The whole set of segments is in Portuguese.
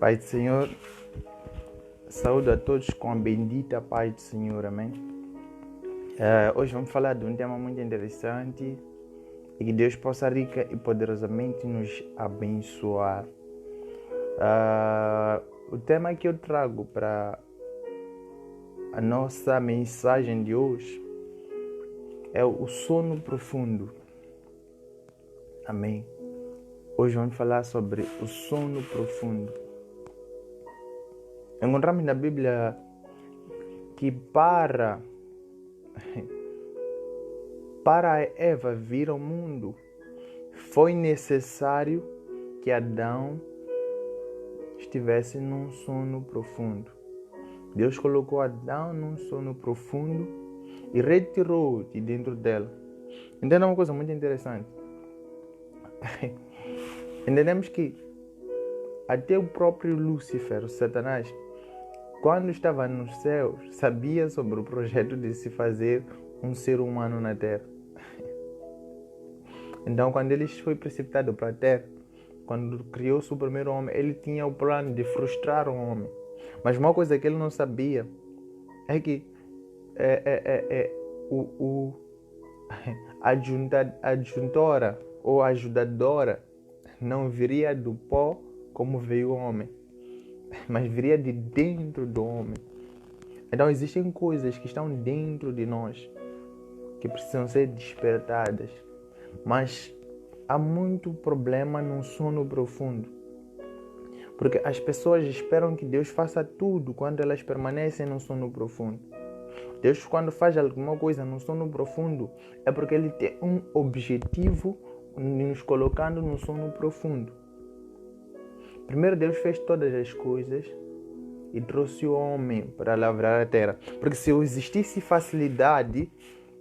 Pai do Senhor, saúdo a todos com a bendita paz do Senhor, amém? Hoje vamos falar de um tema muito interessante e que Deus possa rica e poderosamente nos abençoar. O tema que eu trago para a nossa mensagem de hoje é o sono profundo, amém? Hoje vamos falar sobre o sono profundo. Encontramos na Bíblia que para Eva vir ao mundo, foi necessário que Adão estivesse num sono profundo. Deus colocou Adão num sono profundo e retirou de dentro dela. Entenda uma coisa muito interessante. Entendemos que até o próprio Lúcifer, o Satanás, quando estava nos céus, sabia sobre o projeto de se fazer um ser humano na Terra. Então, quando ele foi precipitado para a Terra, quando criou-se o primeiro homem, ele tinha o plano de frustrar o homem. Mas uma coisa que ele não sabia é que a adjuntora ou ajudadora não viria do pó como veio o homem, mas viria de dentro do homem. Então existem coisas que estão dentro de nós que precisam ser despertadas, mas há muito problema no sono profundo, porque as pessoas esperam que Deus faça tudo quando elas permanecem no sono profundo. Deus, quando faz alguma coisa no sono profundo, é porque Ele tem um objetivo nos colocando no sono profundo. Primeiro Deus fez todas as coisas e trouxe o homem para lavrar a terra. Porque se existisse facilidade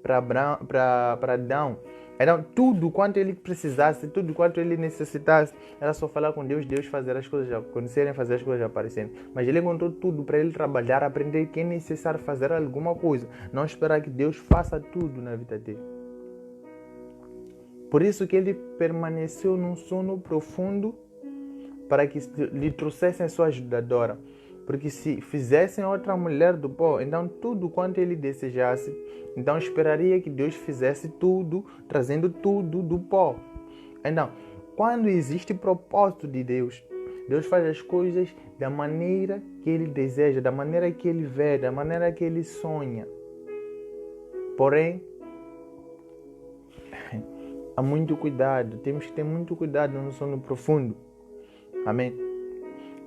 para Adão, então tudo quanto ele precisasse, tudo quanto ele necessitasse, era só falar com Deus, Deus fazer as coisas acontecerem, fazer as coisas aparecerem. Mas ele encontrou tudo para ele trabalhar, aprender que é necessário fazer alguma coisa, não esperar que Deus faça tudo na vida dele. Por isso que ele permaneceu num sono profundo, para que lhe trouxessem a sua ajudadora. Porque se fizessem outra mulher do pó, então tudo quanto ele desejasse, então esperaria que Deus fizesse tudo, trazendo tudo do pó. Então, quando existe propósito de Deus, Deus faz as coisas da maneira que Ele deseja, da maneira que Ele vê, da maneira que Ele sonha. Porém, há muito cuidado, temos que ter muito cuidado no sono profundo. Amém?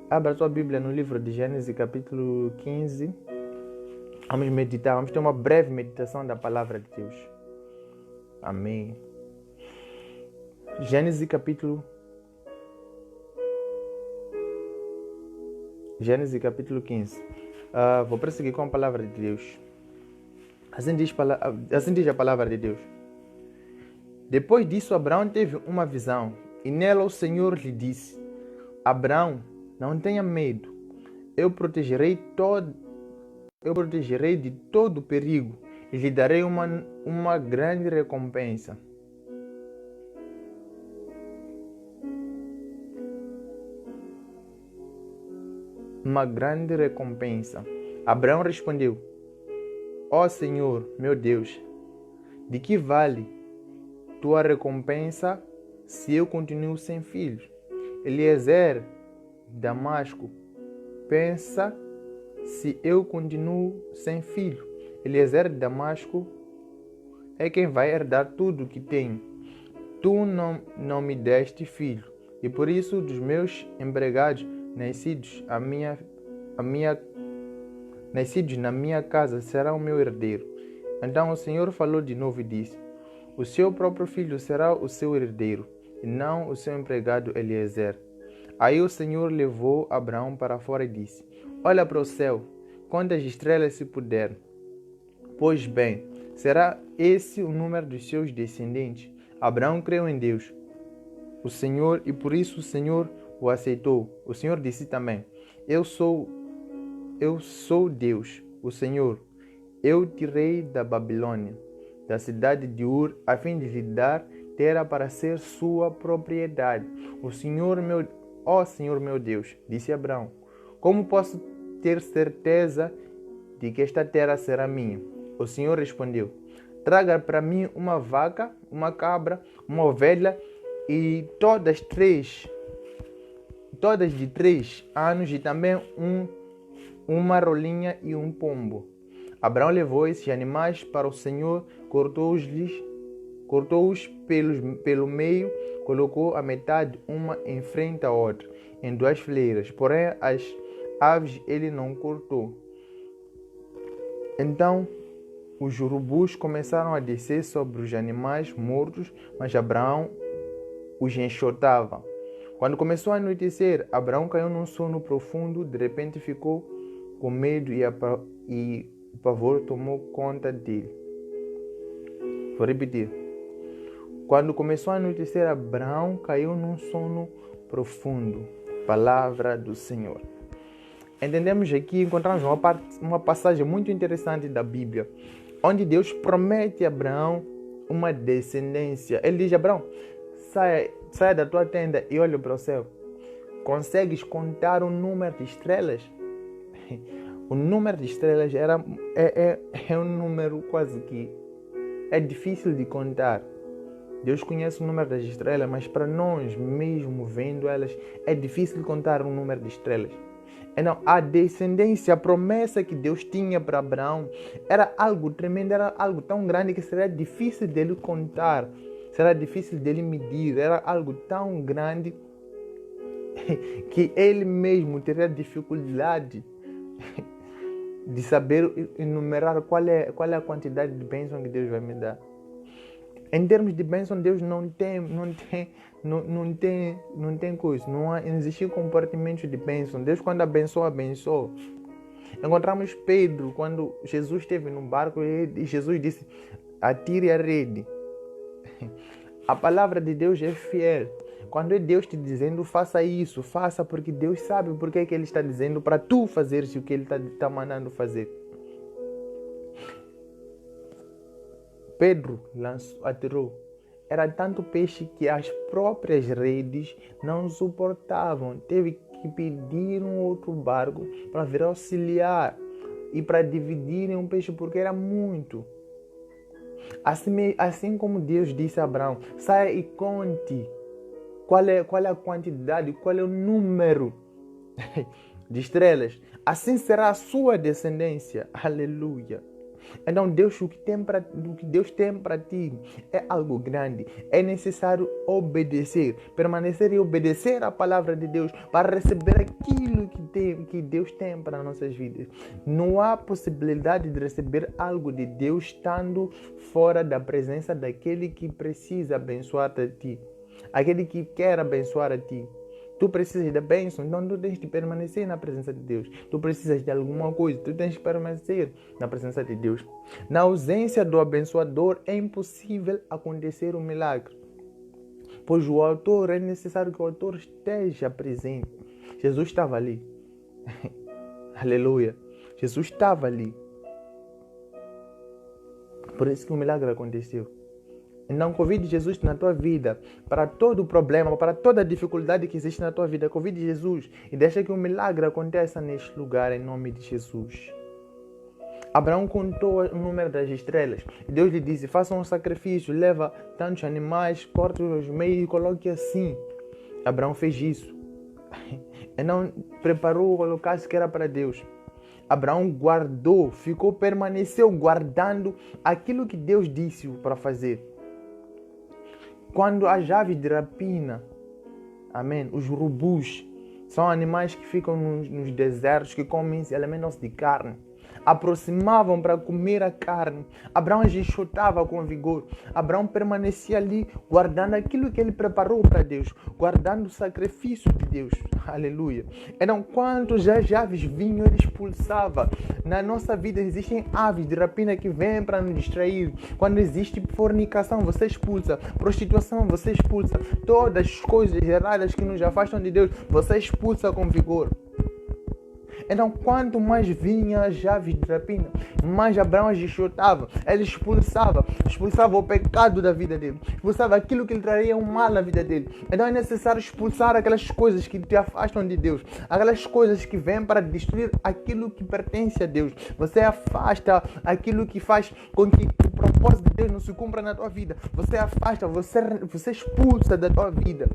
Abra sua Bíblia no livro de Gênesis capítulo 15. Vamos meditar, vamos ter uma breve meditação da palavra de Deus. Amém. Gênesis capítulo 15. Vou prosseguir com a palavra de Deus. Assim diz a palavra de Deus. Depois disso, Abraão teve uma visão, e nela o Senhor lhe disse: Abraão, não tenha medo. Eu protegerei de todo perigo e lhe darei uma grande recompensa. Uma grande recompensa. Abraão respondeu: Ó Senhor, meu Deus, de que vale tua recompensa se eu continuo sem filhos? Eliezer, Damasco, pensa se eu continuo sem filho. Eliezer de Damasco é quem vai herdar tudo que tenho. Tu não me deste filho, e por isso dos meus empregados nascidos na minha casa será o meu herdeiro. Então o Senhor falou de novo e disse: O seu próprio filho será o seu herdeiro, e não o seu empregado Eliezer. Aí o Senhor levou Abraão para fora e disse: Olha para o céu, quantas estrelas se puder. Pois bem, será esse o número dos seus descendentes? Abraão creu em Deus, o Senhor, e por isso o Senhor o aceitou. O Senhor disse também: Eu sou Deus, o Senhor. Eu tirei da Babilônia, da cidade de Ur, a fim de lhe dar terra para ser sua propriedade. O Senhor Ó Senhor meu Deus, disse Abraão, como posso ter certeza de que esta terra será minha? O Senhor respondeu, traga para mim uma vaca, uma cabra, uma ovelha e todas de 3 anos e também uma rolinha e um pombo. Abraão levou esses animais para o Senhor, cortou-os pelo meio, colocou a metade uma em frente à outra, em 2 fileiras, porém as aves ele não cortou. Então os urubus começaram a descer sobre os animais mortos, mas Abraão os enxotava. Quando começou a anoitecer, Abraão caiu num sono profundo, de repente ficou com medo e o pavor tomou conta dele. Vou repetir. Quando começou a anoitecer, Abraão caiu num sono profundo. Palavra do Senhor. Entendemos aqui, encontramos uma passagem muito interessante da Bíblia, onde Deus promete a Abraão uma descendência. Ele diz, Abraão, saia da tua tenda e olha para o céu. Consegues contar o número de estrelas? O número de estrelas é um número quase que é difícil de contar. Deus conhece o número das estrelas, mas para nós, mesmo vendo elas, é difícil de contar o número de estrelas. Então, a descendência, a promessa que Deus tinha para Abraão, era algo tremendo, era algo tão grande que seria difícil dele contar, seria difícil dele medir, era algo tão grande que ele mesmo teria dificuldade de saber enumerar qual é a quantidade de bênção que Deus vai me dar. Em termos de bênção, Deus não tem coisa, não existe compartimento de bênção. Deus, quando abençoa. Encontramos Pedro, quando Jesus esteve no barco e Jesus disse, atire a rede. A palavra de Deus é fiel. Quando é Deus te dizendo, faça isso, faça, porque Deus sabe por que Ele está dizendo para tu fazeres o que Ele está mandando fazer. Pedro atirou. Era tanto peixe que as próprias redes não suportavam. Teve que pedir um outro barco para vir auxiliar e para dividirem um peixe, porque era muito. Assim como Deus disse a Abraão, saia e conte qual é a quantidade, qual é o número de estrelas. Assim será a sua descendência. Aleluia. Então o que Deus tem para ti é algo grande. É necessário obedecer, permanecer e obedecer a palavra de Deus para receber aquilo que Deus tem para nossas vidas. Não há possibilidade de receber algo de Deus estando fora da presença daquele que precisa abençoar a ti, aquele que quer abençoar a ti. Tu precisas da bênção, então tu tens de permanecer na presença de Deus. Tu precisas de alguma coisa, tu tens de permanecer na presença de Deus. Na ausência do abençoador, é impossível acontecer um milagre. Pois é necessário que o autor esteja presente. Jesus estava ali. Aleluia. Jesus estava ali. Por isso que o milagre aconteceu. Não convide Jesus na tua vida para todo o problema, para toda a dificuldade que existe na tua vida. Convide Jesus e deixa que um milagre aconteça neste lugar em nome de Jesus. Abraão contou o número das estrelas. Deus lhe disse, faça um sacrifício, leva tantos animais, corte-os ao meio e coloque assim. Abraão fez isso. E não preparou o holocausto que era para Deus. Abraão guardou, permaneceu guardando aquilo que Deus disse para fazer. Quando as aves de rapina, amém, os urubus, são animais que ficam nos desertos, que comem, se alimentam-se de carne, aproximavam para comer a carne, Abraão enxotava com vigor. Abraão permanecia ali, guardando aquilo que ele preparou para Deus, guardando o sacrifício de Deus. Aleluia. Então, quando as aves vinham, ele expulsava. Na nossa vida existem aves de rapina que vêm para nos distrair. Quando existe fornicação, você expulsa. Prostituição, você expulsa. Todas as coisas erradas que nos afastam de Deus, você expulsa com vigor. Então, quanto mais vinha as aves de rapina, mais Abraão as enxotava. Ele expulsava o pecado da vida dele, expulsava aquilo que lhe traria um mal na vida dele. Então, é necessário expulsar aquelas coisas que te afastam de Deus, aquelas coisas que vêm para destruir aquilo que pertence a Deus. Você afasta aquilo que faz com que o propósito de Deus não se cumpra na tua vida. Você afasta, você expulsa da tua vida.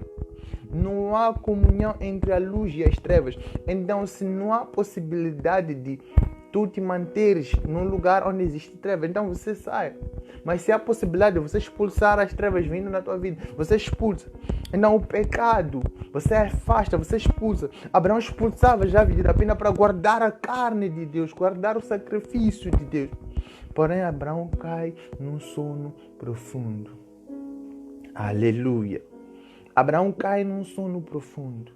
Não há comunhão entre a luz e as trevas. Então, se não há possibilidade de tu te manteres num lugar onde existe treva, então você sai. Mas se há possibilidade de você expulsar as trevas vindo na tua vida, você expulsa. Então, o pecado, você afasta, você expulsa. Abraão expulsava já a vida da pena para guardar a carne de Deus, guardar o sacrifício de Deus. Porém, Abraão cai num sono profundo. Aleluia. Abraão cai num sono profundo.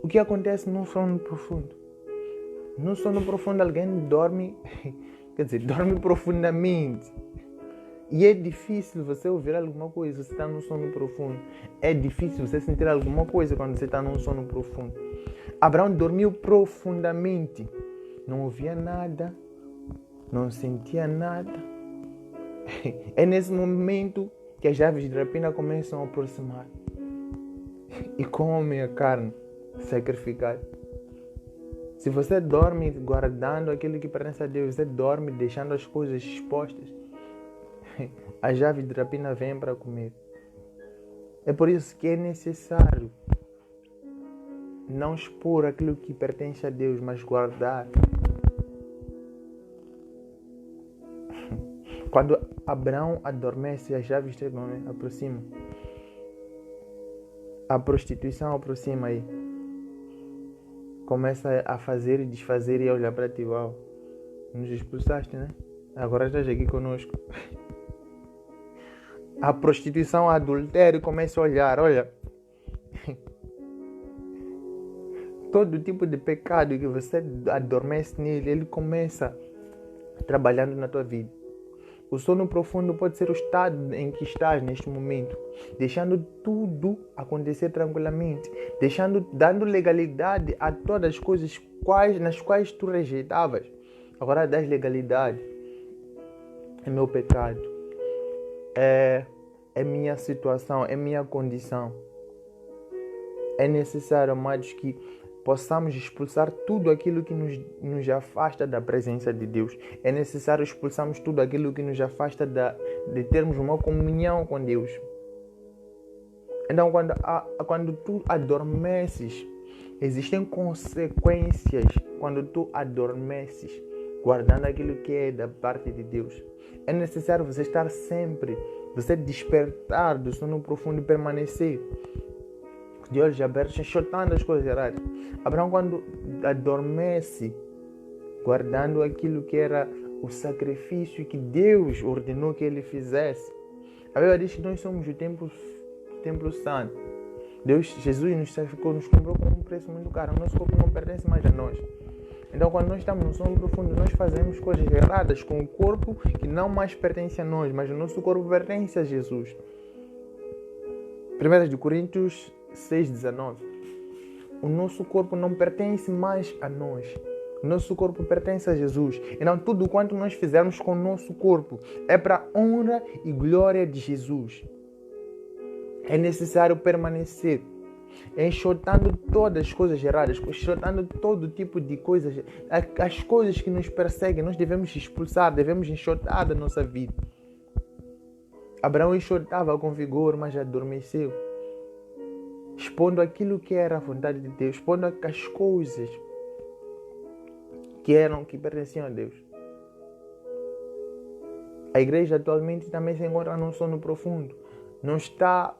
O que acontece num sono profundo? Num sono profundo alguém dorme, dorme profundamente. E é difícil você ouvir alguma coisa se você está num sono profundo. É difícil você sentir alguma coisa quando você está num sono profundo. Abraão dormiu profundamente. Não ouvia nada, não sentia nada. É nesse momento que as aves de rapina começam a aproximar e comem a carne sacrificada. Se você dorme guardando aquilo que pertence a Deus, você dorme deixando as coisas expostas, as aves de rapina vêm para comer. É por isso que é necessário não expor aquilo que pertence a Deus, mas guardar. Quando Abraão adormece, as aves aproximam. A prostituição aproxima aí. Começa a fazer e desfazer e a olhar para ti. Uau, nos expulsaste, né? Agora estás aqui conosco. A prostituição, a adultério começa a olhar. Olha, todo tipo de pecado que você adormece nele, ele começa trabalhando na tua vida. O sono profundo pode ser o estado em que estás neste momento, deixando tudo acontecer tranquilamente, dando legalidade a todas as coisas nas quais tu rejeitavas. Agora dás legalidade. É meu pecado, é minha situação, é minha condição. É necessário, amados, que possamos expulsar tudo aquilo que nos afasta da presença de Deus. É necessário expulsarmos tudo aquilo que nos afasta de termos uma comunhão com Deus. Então, quando tu adormeces, existem consequências quando tu adormeces, guardando aquilo que é da parte de Deus. É necessário você estar sempre, você despertar do sono profundo e permanecer de olhos abertos, enxotando as coisas erradas. Abraão, quando adormece, guardando aquilo que era o sacrifício que Deus ordenou que ele fizesse. A Bíblia diz que nós somos o templo santo. Jesus nos comprou com um preço muito caro. O nosso corpo não pertence mais a nós. Então, quando nós estamos no sono profundo, nós fazemos coisas erradas com o corpo que não mais pertence a nós, mas o nosso corpo pertence a Jesus. 1 Coríntios 6,19. O nosso corpo não pertence mais a nós. O nosso corpo pertence a Jesus. Então, tudo quanto nós fizermos com o nosso corpo é para a honra e glória de Jesus. É necessário permanecer enxotando todas as coisas erradas, enxotando todo tipo de coisas, as coisas que nos perseguem. Nós devemos expulsar, devemos enxotar da nossa vida. Abraão enxotava com vigor, mas adormeceu, expondo aquilo que era a vontade de Deus, expondo as coisas que pertenciam a Deus. A igreja atualmente também se encontra num sono profundo. Não está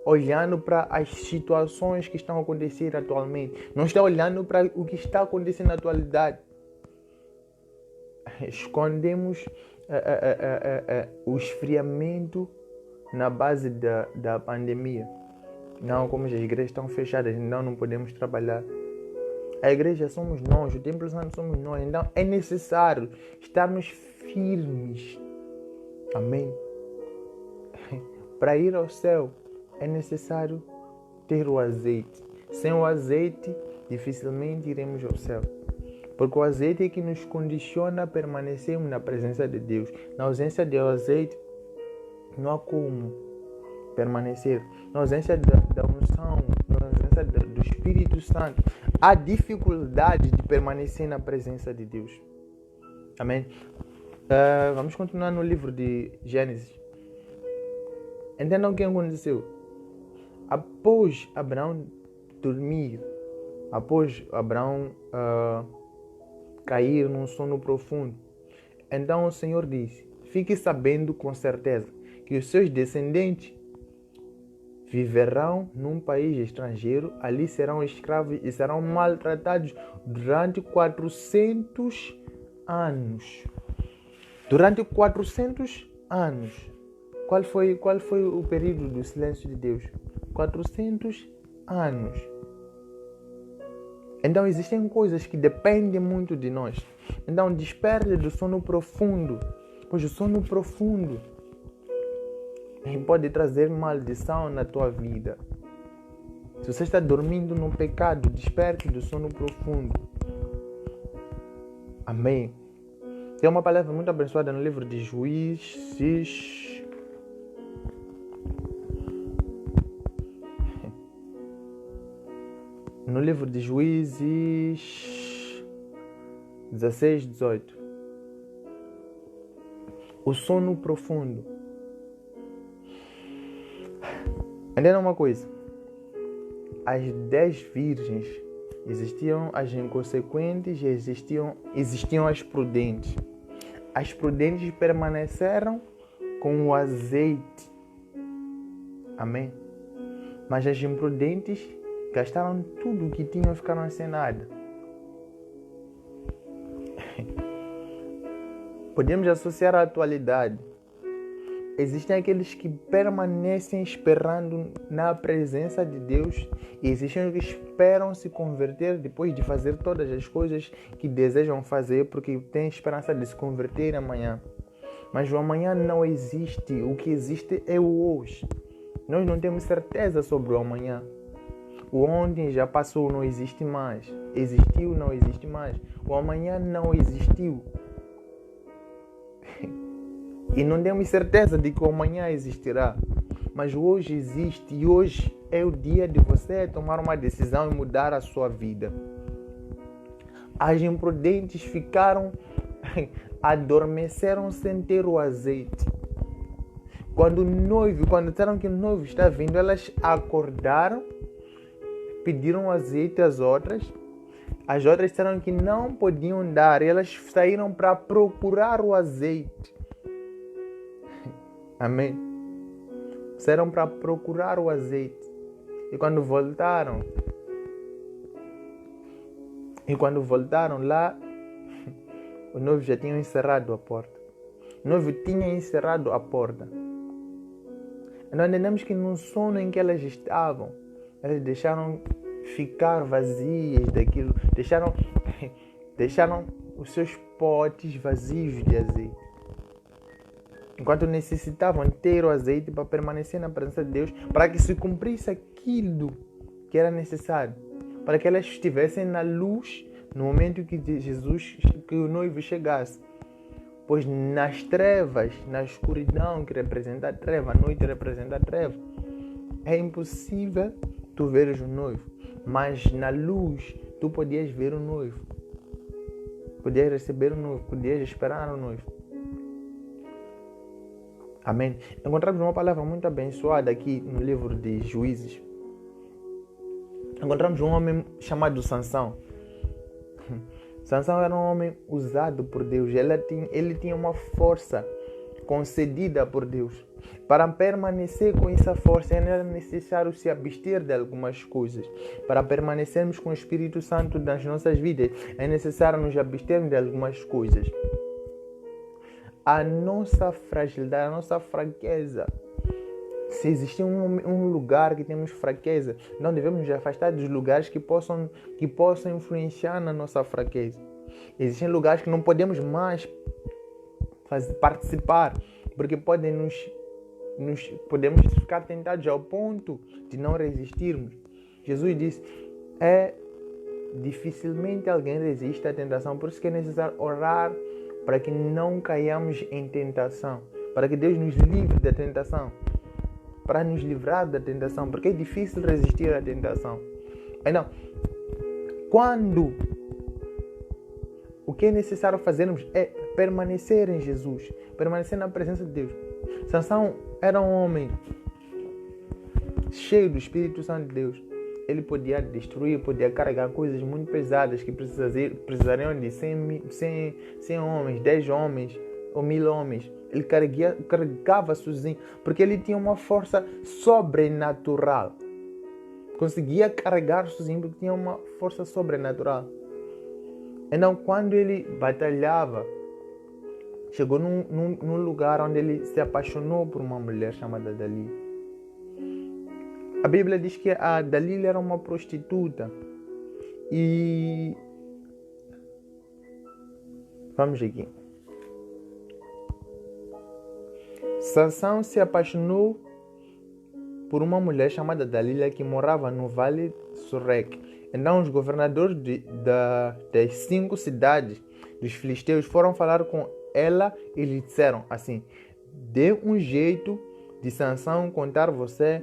olhando para as situações que estão acontecendo atualmente. Não está olhando para o que está acontecendo na atualidade. Escondemos o esfriamento na base da pandemia. Não, como as igrejas estão fechadas, então não podemos trabalhar. A igreja somos nós, o templo santo somos nós. Então é necessário estarmos firmes. Amém? Para ir ao céu é necessário ter o azeite. Sem o azeite dificilmente iremos ao céu. Porque o azeite é que nos condiciona a permanecermos na presença de Deus. Na ausência do azeite, não há como permanecer. Na ausência da unção, na ausência do Espírito Santo, há dificuldade de permanecer na presença de Deus. Amém? Vamos continuar no livro de Gênesis. Entendam o que aconteceu. Após Abraão dormir, após Abraão cair num sono profundo, então o Senhor disse: fique sabendo com certeza que os seus descendentes viverão num país estrangeiro, ali serão escravos e serão maltratados durante 400 anos. Durante 400 anos. Qual foi o período do silêncio de Deus? 400 anos. Então existem coisas que dependem muito de nós. Então desperte do sono profundo, pois o sono profundo pode trazer maldição na tua vida. Se você está dormindo no pecado, desperte do sono profundo. Amém. Tem uma palavra muito abençoada no livro de Juízes. No livro de Juízes 16, 18. O sono profundo. Entenda uma coisa. As 10 virgens existiam as inconsequentes e existiam as prudentes. As prudentes permaneceram com o azeite. Amém? Mas as imprudentes gastaram tudo o que tinham e ficaram sem nada. Podemos associar à atualidade. Existem aqueles que permanecem esperando na presença de Deus e existem os que esperam se converter depois de fazer todas as coisas que desejam fazer porque têm esperança de se converter amanhã. Mas o amanhã não existe. O que existe é o hoje. Nós não temos certeza sobre o amanhã. O ontem já passou, não existe mais. Existiu, não existe mais. O amanhã não existiu. E não temos certeza de que o amanhã existirá. Mas o hoje existe e hoje é o dia de você tomar uma decisão e mudar a sua vida. As imprudentes adormeceram sem ter o azeite. Quando disseram que o noivo está vindo, elas acordaram, pediram azeite às outras. As outras disseram que não podiam dar. E elas saíram para procurar o azeite. Amém? Saíram para procurar o azeite. E quando voltaram lá, o noivo já tinha encerrado a porta. O noivo tinha encerrado a porta. Nós entendemos que no sono em que elas estavam, elas deixaram ficar vazias daquilo, deixaram os seus potes vazios de azeite. Enquanto necessitavam ter o azeite para permanecer na presença de Deus, para que se cumprisse aquilo que era necessário, para que elas estivessem na luz no momento que o noivo chegasse. Pois nas trevas, na escuridão que representa a treva, a noite representa a treva, é impossível tu veres o noivo. Mas na luz tu podias ver o noivo. Podias receber o noivo, podias esperar o noivo. Amém? Encontramos uma palavra muito abençoada aqui no livro de Juízes. Encontramos um homem chamado Sansão. Sansão era um homem usado por Deus. Ele tinha uma força concedida por Deus. Para permanecer com essa força, era necessário se abster de algumas coisas. Para permanecermos com o Espírito Santo nas nossas vidas, é necessário nos abstermos de algumas coisas. A nossa fragilidade, a nossa fraqueza. Se existe um lugar que temos fraqueza, não devemos nos afastar dos lugares que possam influenciar na nossa fraqueza. Existem lugares que não podemos mais participar, porque podemos ficar tentados ao ponto de não resistirmos. Jesus disse, dificilmente alguém resiste à tentação. Por isso que é necessário orar para que não caiamos em tentação. Para que Deus nos livre da tentação. Para nos livrar da tentação. Porque é difícil resistir à tentação. Então, quando o que é necessário fazermos é permanecer em Jesus. Permanecer na presença de Deus. Sansão era um homem cheio do Espírito Santo de Deus. Ele podia destruir, podia carregar coisas muito pesadas que precisariam de 100 homens, 10 homens ou 1000 homens. Ele carregava sozinho, porque ele tinha uma força sobrenatural. Conseguia carregar sozinho porque tinha uma força sobrenatural. Então, quando ele batalhava, chegou num lugar onde ele se apaixonou por uma mulher chamada Dalila. A Bíblia diz que a Dalila era uma prostituta. E vamos aqui. Sansão se apaixonou por uma mulher chamada Dalila que morava no Vale Sorek. Então os governadores das 5 cidades dos filisteus foram falar com ela e lhe disseram assim: dê um jeito de Sansão contar você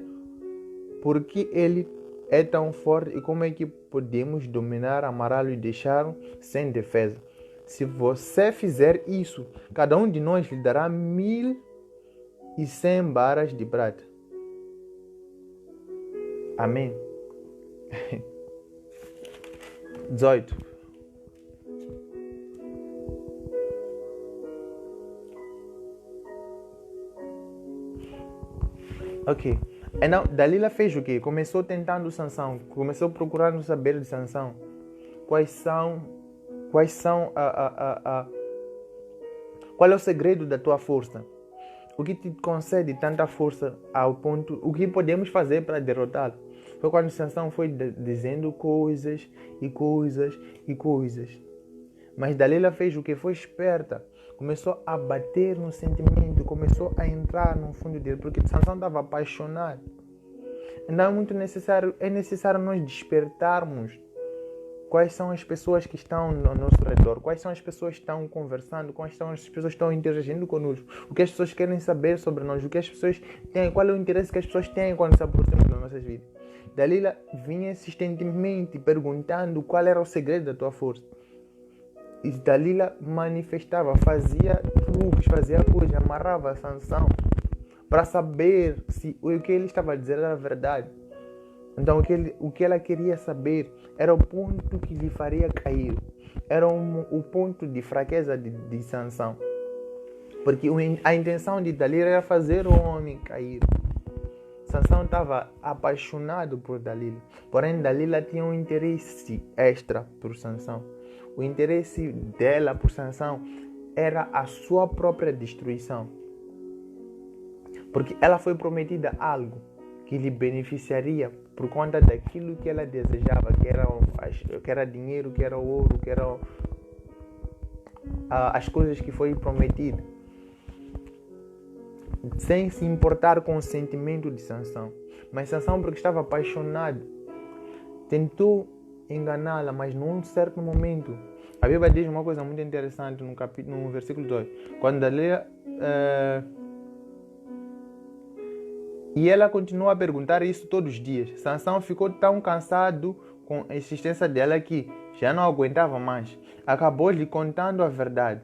porque ele é tão forte e como é que podemos dominar, amarrá-lo e deixá-lo sem defesa. Se você fizer isso, cada um de nós lhe dará 1100 barras de prata. Amém. 18. Ok. Então, Dalila fez o quê? Começou tentando Sansão. Começou procurando saber de Sansão. Qual é o segredo da tua força? O que te concede tanta força ao ponto... O que podemos fazer para derrotá-lo? Foi quando Sansão foi dizendo coisas e coisas e coisas. Mas Dalila fez o que? Foi esperta. Começou a bater no sentimento. Começou a entrar no fundo dele. Porque Sansão estava apaixonado. Então é necessário nós despertarmos. Quais são as pessoas que estão ao nosso redor? Quais são as pessoas que estão conversando? Quais são as pessoas que estão interagindo conosco? O que as pessoas querem saber sobre nós? O que as pessoas têm? Qual é o interesse que as pessoas têm quando se aproximam das nossas vidas? Dalila vinha insistentemente perguntando qual era o segredo da tua força. E Dalila manifestava, fazia truques, fazia coisas, amarrava Sansão para saber se o que ele estava a dizer era verdade. Então o que ela queria saber era o ponto que lhe faria cair. Era o ponto de fraqueza de Sansão. Porque a intenção de Dalila era fazer o homem cair. Sansão estava apaixonado por Dalila. Porém, Dalila tinha um interesse extra por Sansão. O interesse dela por Sansão era a sua própria destruição. Porque ela foi prometida algo que lhe beneficiaria por conta daquilo que ela desejava, que era dinheiro, que era ouro, que eram as coisas que foi prometida. Sem se importar com o sentimento de Sansão. Mas Sansão, porque estava apaixonado, tentou enganá-la, mas num certo momento, a Bíblia diz uma coisa muito interessante no versículo 2, quando Dalila e ela continuou a perguntar isso todos os dias. Sansão ficou tão cansado com a insistência dela que já não aguentava mais. Acabou lhe contando a verdade.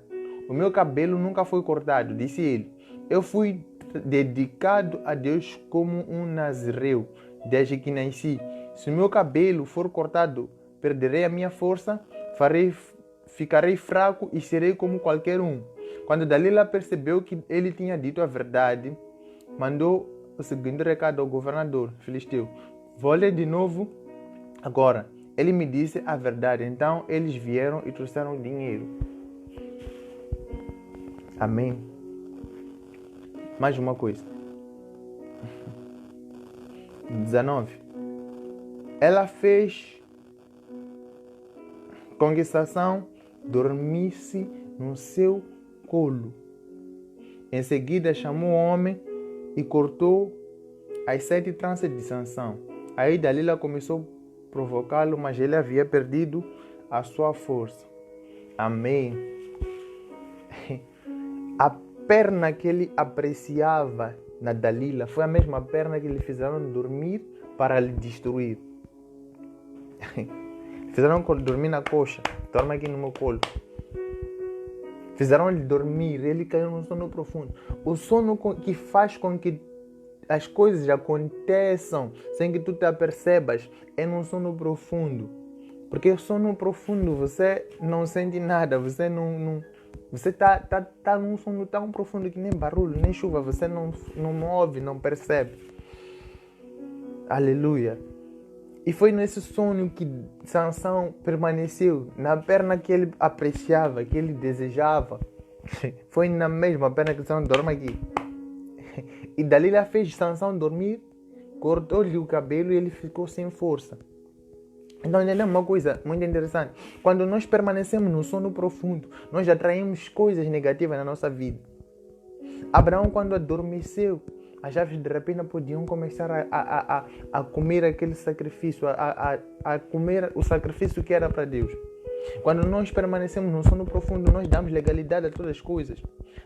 O meu cabelo nunca foi cortado, disse ele. Eu fui dedicado a Deus como um nazireu desde que nasci. Se o meu cabelo for cortado, perderei a minha força, ficarei fraco e serei como qualquer um. Quando Dalila percebeu que ele tinha dito a verdade, mandou o seguinte recado ao governador filisteu: vou ler de novo agora. Ele me disse a verdade. Então eles vieram e trouxeram dinheiro. Amém. Mais uma coisa. 19. Ela fez com que Sansão dormisse no seu colo. Em seguida chamou o homem e cortou as 7 tranças de Sansão. Aí Dalila começou provocá-lo, mas ele havia perdido a sua força. Amém. A perna que ele apreciava na Dalila foi a mesma perna que lhe fizeram dormir para lhe destruir. Fizeram dormir na coxa. Dorme aqui no meu colo. Fizeram ele dormir. Ele caiu num sono profundo. O sono que faz com que as coisas aconteçam sem que tu te apercebas é num sono profundo. Porque o sono profundo você não sente nada. Você não você tá num sono tão profundo que nem barulho, nem chuva. Você não ouve, não percebe. Aleluia. E foi nesse sonho que Sansão permaneceu, na perna que ele apreciava, que ele desejava. Foi na mesma perna que Sansão dorme aqui. E Dalila fez Sansão dormir, cortou-lhe o cabelo e ele ficou sem força. Então, entendemos uma coisa muito interessante. Quando nós permanecemos no sono profundo, nós atraímos coisas negativas na nossa vida. Abraão, quando adormeceu, as aves de rapina podiam começar a comer aquele sacrifício, a comer o sacrifício que era para Deus. Quando nós permanecemos no sono profundo, nós damos legalidade a todas as coisas.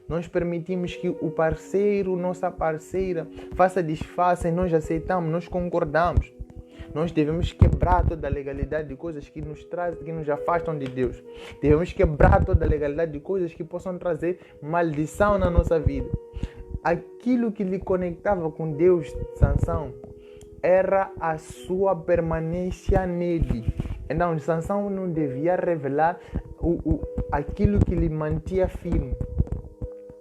Nós permitimos que o parceiro, nossa parceira, faça desfaça e nós aceitamos, nós concordamos. Nós devemos quebrar toda a legalidade de coisas que nos afastam de Deus. Devemos quebrar toda a legalidade de coisas que possam trazer maldição na nossa vida. Aquilo que lhe conectava com Deus, Sansão, era a sua permanência nele. Então, Sansão não devia revelar aquilo que lhe mantinha firme,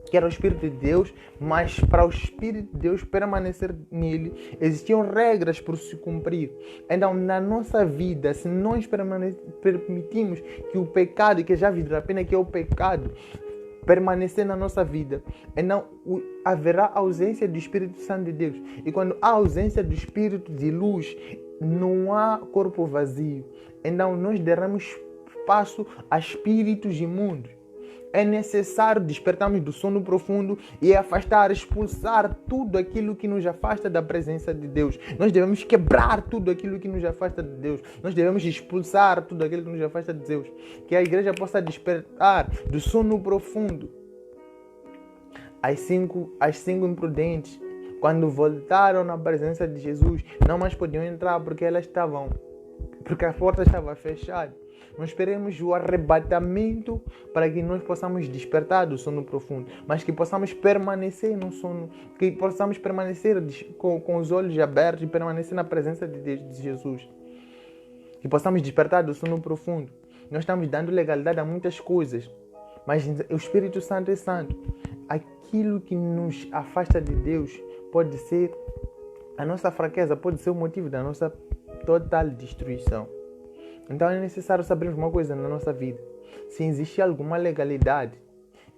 que era o Espírito de Deus, mas para o Espírito de Deus permanecer nele, existiam regras por se cumprir. Então, na nossa vida, se nós permitimos que o pecado, que já virá a pena que é o pecado, permanecer na nossa vida, então haverá ausência do Espírito Santo de Deus. E quando há ausência do Espírito de luz, não há corpo vazio. Então nós derramos espaço a espíritos imundos. É necessário despertarmos do sono profundo e afastar, expulsar tudo aquilo que nos afasta da presença de Deus. Nós devemos quebrar tudo aquilo que nos afasta de Deus. Nós devemos expulsar tudo aquilo que nos afasta de Deus. Que a igreja possa despertar do sono profundo. As cinco imprudentes, quando voltaram na presença de Jesus, não mais podiam entrar porque a porta estava fechada. Nós esperemos o arrebatamento para que nós possamos despertar do sono profundo, mas que possamos permanecer no sono, que possamos permanecer com os olhos abertos e permanecer na presença de Jesus. Que possamos despertar do sono profundo. Nós estamos dando legalidade a muitas coisas, mas o Espírito Santo é santo. Aquilo que nos afasta de Deus pode ser a nossa fraqueza, pode ser o motivo da nossa total destruição. Então é necessário sabermos uma coisa na nossa vida. Se existe alguma legalidade,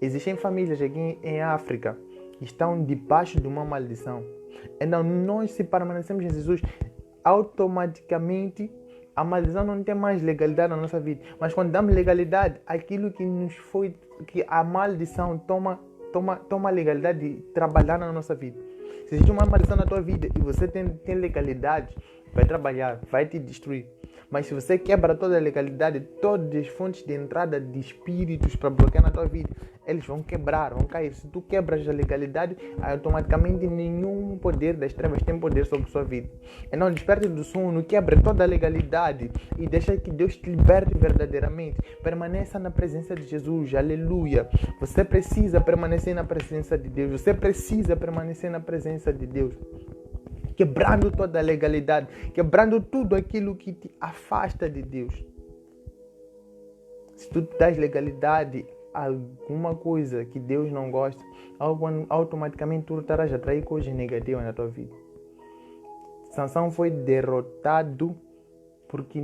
existem famílias aqui em África que estão debaixo de uma maldição. Então nós, se permanecemos em Jesus, automaticamente a maldição não tem mais legalidade na nossa vida. Mas quando damos legalidade, aquilo que a maldição toma legalidade de trabalhar na nossa vida. Se existe uma maldição na tua vida e você tem legalidade, vai trabalhar, vai te destruir. Mas se você quebra toda a legalidade, todas as fontes de entrada de espíritos para bloquear na tua vida, eles vão quebrar, vão cair. Se tu quebras a legalidade, automaticamente nenhum poder das trevas tem poder sobre a sua vida. Então desperte do sono, quebre toda a legalidade e deixa que Deus te liberte verdadeiramente. Permaneça na presença de Jesus, aleluia. Você precisa permanecer na presença de Deus, você precisa permanecer na presença de Deus. Quebrando toda a legalidade, quebrando tudo aquilo que te afasta de Deus. Se tu dás legalidade a alguma coisa que Deus não gosta, automaticamente tu estarás a atrair coisas negativas na tua vida. Sansão foi derrotado porque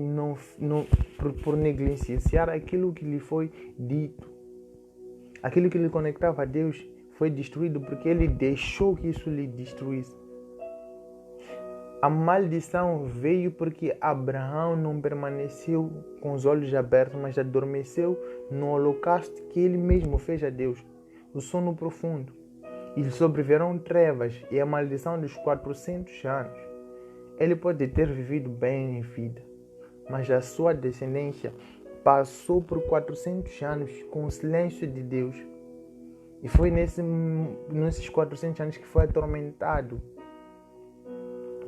por negligenciar aquilo que lhe foi dito. Aquilo que lhe conectava a Deus foi destruído porque ele deixou que isso lhe destruísse. A maldição veio porque Abraão não permaneceu com os olhos abertos, mas adormeceu no holocausto que ele mesmo fez a Deus, o sono profundo. E sobreviveram trevas e a maldição dos 400 anos. Ele pode ter vivido bem em vida, mas a sua descendência passou por 400 anos com o silêncio de Deus. E foi nesses 400 anos que foi atormentado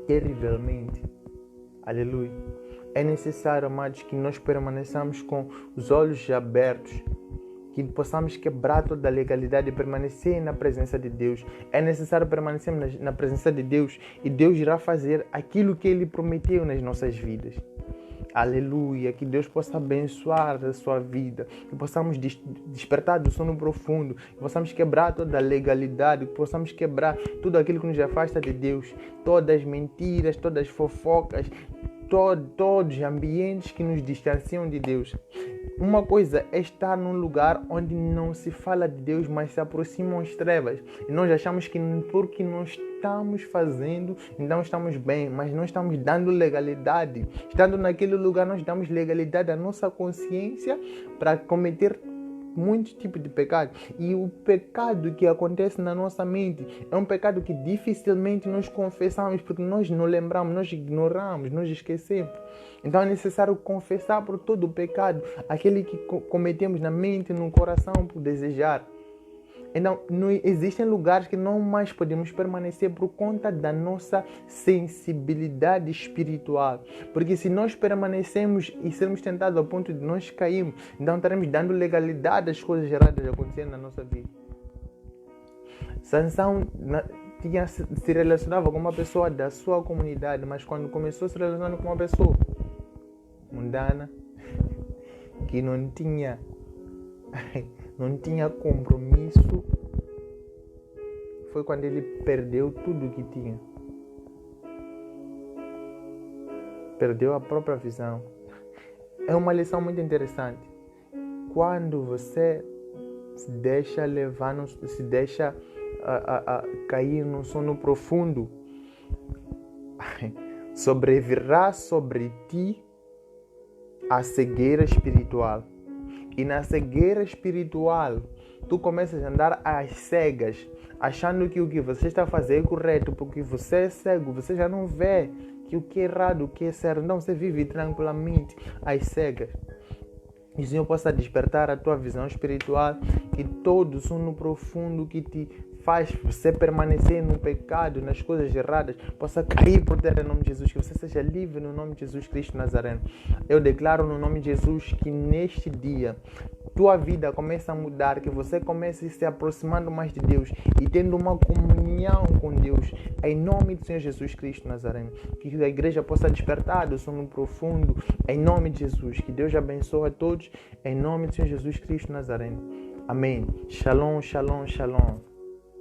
terrivelmente. Aleluia. É necessário, amados, que nós permaneçamos com os olhos abertos, que possamos quebrar toda a legalidade e permanecer na presença de Deus. É necessário permanecermos na presença de Deus e Deus irá fazer aquilo que Ele prometeu nas nossas vidas. Aleluia, que Deus possa abençoar a sua vida, que possamos despertar do sono profundo, que possamos quebrar toda a legalidade, que possamos quebrar tudo aquilo que nos afasta de Deus, todas as mentiras, todas as fofocas, todos os ambientes que nos distanciam de Deus. Uma coisa é estar num lugar onde não se fala de Deus, mas se aproximam as trevas. E nós achamos que porque nós estamos fazendo, então estamos bem, mas não estamos dando legalidade. Estando naquele lugar, nós damos legalidade à nossa consciência para cometer muitos tipos de pecado. E o pecado que acontece na nossa mente é um pecado que dificilmente nós confessamos, porque nós não lembramos, nós ignoramos, nós esquecemos. Então é necessário confessar por todo o pecado, aquele que cometemos na mente, no coração, por desejar. Então, não existem lugares que não mais podemos permanecer por conta da nossa sensibilidade espiritual. Porque se nós permanecemos e sermos tentados ao ponto de nós cairmos, então estaremos dando legalidade às coisas erradas acontecendo na nossa vida. Sansão se relacionava com uma pessoa da sua comunidade, mas quando começou a se relacionar com uma pessoa mundana, que não tinha compromisso, foi quando ele perdeu tudo que tinha. Perdeu a própria visão. É uma lição muito interessante. Quando você se deixa levar, se deixa cair no sono profundo, sobrevirá sobre ti a cegueira espiritual. E na cegueira espiritual, tu começas a andar às cegas, achando que o que você está fazendo é correto, porque você é cego, você já não vê que o que é errado, o que é certo. Então você vive tranquilamente às cegas. E o Senhor possa despertar a tua visão espiritual, que todo sono profundo que te faz você permanecer no pecado, nas coisas erradas, possa cair por terra em nome de Jesus, que você seja livre no nome de Jesus Cristo Nazareno. Eu declaro no nome de Jesus que neste dia tua vida comece a mudar, que você comece a se aproximando mais de Deus e tendo uma comunhão com Deus, em nome do Senhor Jesus Cristo Nazareno. Que a igreja possa despertar do sono profundo, em nome de Jesus. Que Deus abençoe a todos, em nome do Senhor Jesus Cristo Nazareno. Amém. Shalom, shalom, shalom.